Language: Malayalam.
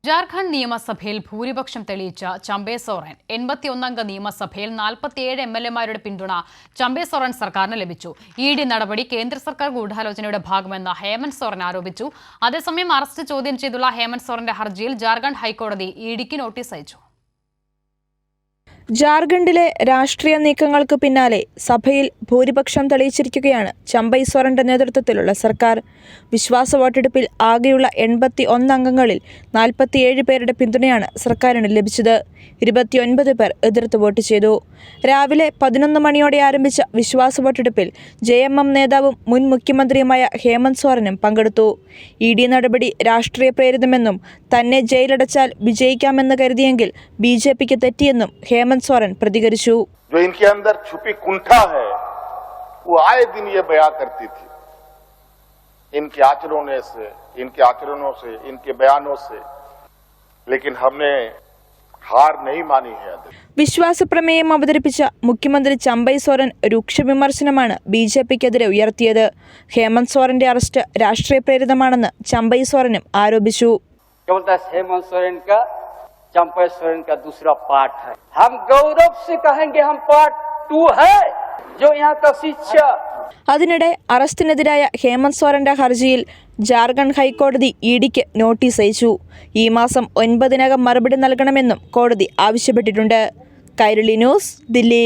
ജാർഖണ്ഡ് നിയമസഭയിൽ ഭൂരിപക്ഷം തെളിയിച്ച ചമ്പേ സോറൻ 81-അംഗ നിയമസഭയിൽ 47 എംഎൽഎമാരുടെ പിന്തുണ ചമ്പേ സോറൻ സർക്കാരിന് ലഭിച്ചു. ഇഡി നടപടി കേന്ദ്ര സർക്കാർ ഗൂഢാലോചനയുടെ ഭാഗമെന്ന് ഹേമന്ത് സോറൻ ആരോപിച്ചു. അതേസമയം അറസ്റ്റ് ചോദ്യം ചെയ്തുള്ള ഹേമന്ത് സോറന്റെ ഹർജിയിൽ ജാർഖണ്ഡ് ഹൈക്കോടതി ഇഡിക്ക് നോട്ടീസ് അയച്ചു. ജാർഖണ്ഡിലെ രാഷ്ട്രീയ നീക്കങ്ങൾക്ക് പിന്നാലെ സഭയിൽ ഭൂരിപക്ഷം തെളിയിച്ചിരിക്കുകയാണ് ചമ്പൈ സോറന്റെ നേതൃത്വത്തിലുള്ള സർക്കാർ. വിശ്വാസ വോട്ടെടുപ്പിൽ ആകെയുള്ള 81 അംഗങ്ങളിൽ 47 പേരുടെ പിന്തുണയാണ് സർക്കാരിന് ലഭിച്ചത്. 29 പേർ എതിർത്ത് വോട്ട് ചെയ്തു. രാവിലെ 11 മണിയോടെ ആരംഭിച്ച വിശ്വാസ വോട്ടെടുപ്പിൽ JMM നേതാവും മുൻ മുഖ്യമന്ത്രിയുമായ ഹേമന്ത് സോറനും പങ്കെടുത്തു. ഇഡി നടപടി രാഷ്ട്രീയ പ്രേരിതമെന്നും തന്നെ ജയിലടച്ചാൽ വിജയിക്കാമെന്ന് കരുതിയെങ്കിൽ BJPക്ക് തെറ്റിയെന്നും ഹേമന്ത് सोरेन प्रतिകരിച്ചു. जो इनके अंदर छुपी कुंठा है वो आए दिन ये बयां करती थी. इनके आचरणों से इनके बयानों से, लेकिन हमने हार नहीं मानी है. വിശ്വാസ പ്രമേയം അവതരിപ്പിച്ച മുഖ്യമന്ത്രി ചമ്പൈ സോറൻ രൂക്ഷ വിമർശനമാണ് BJPക്കെതിരെ ഉയർത്തിയത്. ഹേമന്ത് സോറന്റെ അറസ്റ്റ് രാഷ്ട്രീയ പ്രേരിതമാണെന്ന് ചമ്പൈ സോറനും ആരോപിച്ചു. चंपा सोरेन का दूसरा पार्ट है. हम गौरव से कहेंगे हम पार्ट 2 है जो यहाँ का शिक्षा. അതിനിടെ അറസ്റ്റിനെതിരായ ഹേമന്ത് സോറന്റെ ഹർജിയിൽ ജാർഖണ്ഡ് ഹൈക്കോടതി ഇഡിക്ക് നോട്ടീസ് അയച്ചു. ഈ മാസം 9-നകം മറുപടി നൽകണമെന്നും കോടതി ആവശ്യപ്പെട്ടിട്ടുണ്ട്. കൈരളി ന്യൂസ്, ദില്ലി.